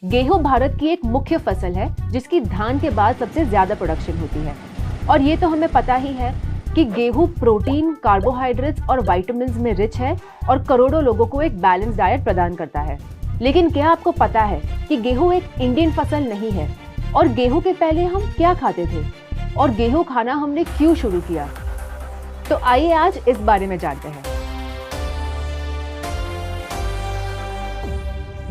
गेहूं भारत की एक मुख्य फसल है जिसकी धान के बाद सबसे ज्यादा प्रोडक्शन होती है। और ये तो हमें पता ही है कि गेहूं प्रोटीन, कार्बोहाइड्रेट्स और विटामिन्स में रिच है और करोड़ों लोगों को एक बैलेंस डाइट प्रदान करता है। लेकिन क्या आपको पता है कि गेहूं एक इंडियन फसल नहीं है? और गेहूं के पहले हम क्या खाते थे और गेहूं खाना हमने क्यों शुरू किया? तो आइए आज इस बारे में जानते हैं।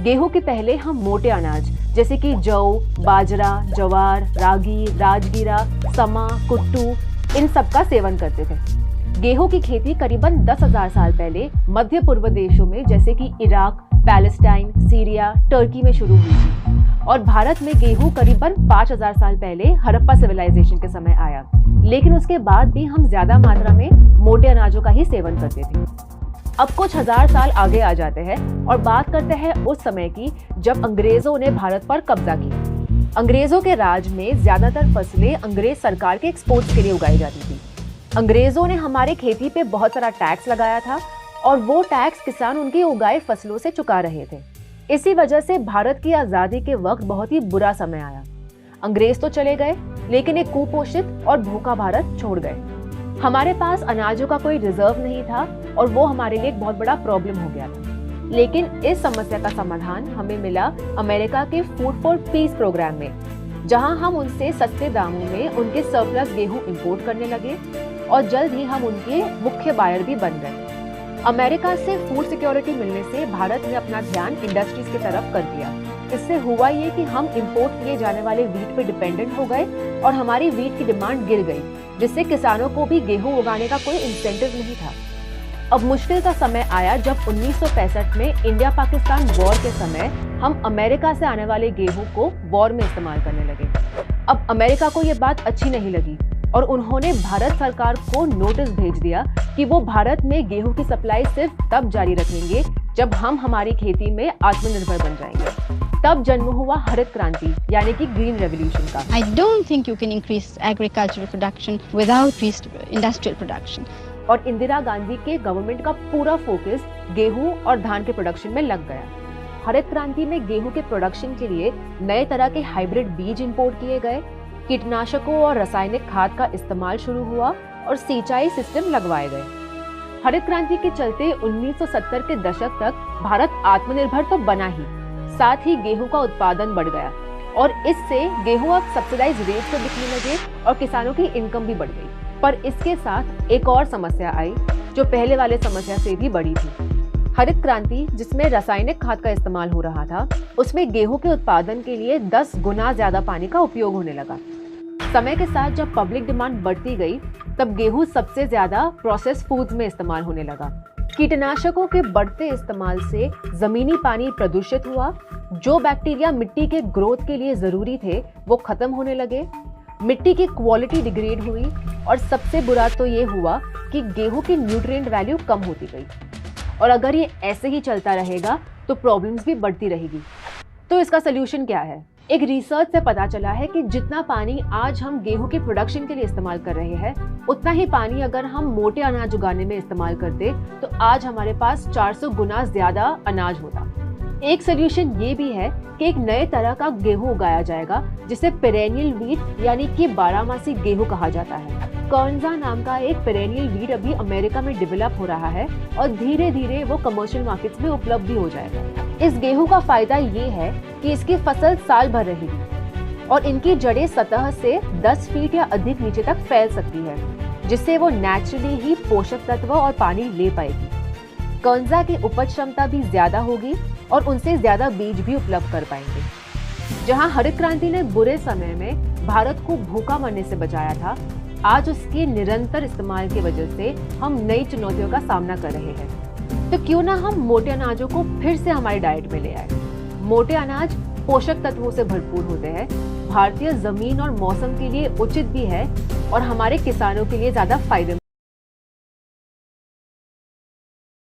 गेहूं के पहले हम मोटे अनाज जैसे कि जौ, बाजरा, जवार, रागी, राजगीरा, समा, कुट्टू इन सब का सेवन करते थे। गेहूं की खेती करीबन 10,000 साल पहले मध्य पूर्व देशों में जैसे कि इराक, पैलेस्टाइन, सीरिया, टर्की में शुरू हुई थी। और भारत में गेहूं करीबन 5,000 साल पहले हड़प्पा सिविलाइजेशन के समय आया। लेकिन उसके बाद भी हम ज्यादा मात्रा में मोटे अनाजों का ही सेवन करते थे। अब कुछ हजार साल आगे आ जाते हैं और बात करते हैं उस समय की जब अंग्रेजों ने भारत पर कब्जा किया। अंग्रेजों के राज में ज्यादातर फसलें अंग्रेज सरकार के एक्सपोर्ट्स के लिए उगाई जाती थी। अंग्रेजों ने हमारे खेती पे बहुत सारा टैक्स लगाया था और वो टैक्स किसान उनकी उगाई फसलों से चुका रहे थे। इसी वजह से भारत की आजादी के वक्त बहुत ही बुरा समय आया। अंग्रेज तो चले गए, लेकिन एक कुपोषित और भूखा भारत छोड़ गए। हमारे पास अनाजों का कोई रिजर्व नहीं था और वो हमारे लिए एक बहुत बड़ा प्रॉब्लम हो गया था। लेकिन इस समस्या का समाधान हमें मिला अमेरिका के फूड फॉर पीस प्रोग्राम में, जहां हम उनसे सस्ते दामों में उनके सरप्लस गेहूं इंपोर्ट करने लगे और जल्द ही हम उनके मुख्य बायर भी बन गए। अमेरिका से फूड सिक्योरिटी मिलने से भारत ने अपना ध्यान इंडस्ट्रीज की तरफ कर दिया। इससे हुआ ये कि हम इंपोर्ट किए जाने वाले वीट पे डिपेंडेंट हो गए और हमारी वीट की डिमांड गिर गई, जिससे किसानों को भी गेहूं उगाने का कोई इंसेंटिव नहीं था। अब मुश्किल का समय आया जब 1965 में इंडिया पाकिस्तान वॉर के समय हम अमेरिका से आने वाले गेहूं को वॉर में इस्तेमाल करने लगे। अब अमेरिका को ये बात अच्छी नहीं लगी और उन्होंने भारत सरकार को नोटिस भेज दिया कि वो भारत में गेहूं की सप्लाई सिर्फ तब जारी रखेंगे जब हम हमारी खेती में आत्मनिर्भर बन जाएंगे। तब जन्म हुआ हरित क्रांति यानी कि ग्रीन रेवोल्यूशन का। I don't think you can increase agricultural production without industrial production. और इंदिरा गांधी के गवर्नमेंट का पूरा फोकस गेहूं और धान के प्रोडक्शन में लग गया। हरित क्रांति में गेहूं के प्रोडक्शन के लिए नए तरह के हाइब्रिड बीज इंपोर्ट किए गए, कीटनाशकों और रासायनिक खाद का इस्तेमाल शुरू हुआ और सिंचाई सिस्टम लगवाए गए। हरित क्रांति के चलते 1970 के दशक तक भारत आत्मनिर्भर तो बना ही, साथ ही गेहूं का उत्पादन बढ़ गया और इससे गेहूं अब सब्सिडाइज रेट पर बिकने लगे और किसानों की इनकम भी बढ़ गई। पर इसके साथ एक और समस्या आई जो पहले वाले समस्या से भी बड़ी थी। हरित क्रांति जिसमें रासायनिक खाद का इस्तेमाल हो रहा था, उसमें गेहूं के उत्पादन के लिए 10 गुना ज्यादा पानी का उपयोग होने लगा। समय के साथ जब पब्लिक डिमांड बढ़ती गई, तब गेहूं सबसे ज्यादा प्रोसेस्ड फूड्स में इस्तेमाल होने लगा। कीटनाशकों के बढ़ते इस्तेमाल से जमीनी पानी प्रदूषित हुआ। जो बैक्टीरिया मिट्टी के ग्रोथ के लिए जरूरी थे वो खत्म होने लगे। मिट्टी की क्वालिटी डिग्रेड हुई और सबसे बुरा तो ये हुआ कि गेहूं की न्यूट्रिएंट वैल्यू कम होती गई। और अगर ये ऐसे ही चलता रहेगा तो प्रॉब्लम्स भी बढ़ती रहेगी। तो इसका सलूशन क्या है? एक रिसर्च से पता चला है कि जितना पानी आज हम गेहूं के प्रोडक्शन के लिए इस्तेमाल कर रहे हैं, उतना ही पानी अगर हम मोटे अनाज उगाने में इस्तेमाल करते तो आज हमारे पास 400 गुना ज्यादा अनाज होता। एक सोल्यूशन ये भी है कि एक नए तरह का गेहूं उगाया जाएगा जिसे पेरेनियल वीट यानी कि 12मासी गेहूं कहा जाता है। कॉर्नजा नाम का एक पेरेनियल वीट अभी अमेरिका में डेवलप हो रहा है और धीरे धीरे वो कमर्शियल मार्केट्स में उपलब्ध भी हो जाएगा। इस गेहूं का फायदा ये है कि इसकी फसल साल भर रहेगी और इनकी जड़ें सतह से 10 फीट या अधिक नीचे तक फैल सकती है, जिससे वो नेचुरली ही पोषक तत्व और पानी ले पाएगी। कॉर्नजा की उपज क्षमता भी ज्यादा होगी और उनसे ज्यादा बीज भी उपलब्ध कर पाएंगे। जहां हरित क्रांति ने बुरे समय में भारत को भूखा मरने से बचाया था, आज उसके निरंतर इस्तेमाल की वजह से हम नई चुनौतियों का सामना कर रहे हैं। तो क्यों ना हम मोटे अनाजों को फिर से हमारी डाइट में ले आए। मोटे अनाज पोषक तत्वों से भरपूर होते हैं, भारतीय जमीन और मौसम के लिए उचित भी है और हमारे किसानों के लिए ज्यादा फायदेमंद।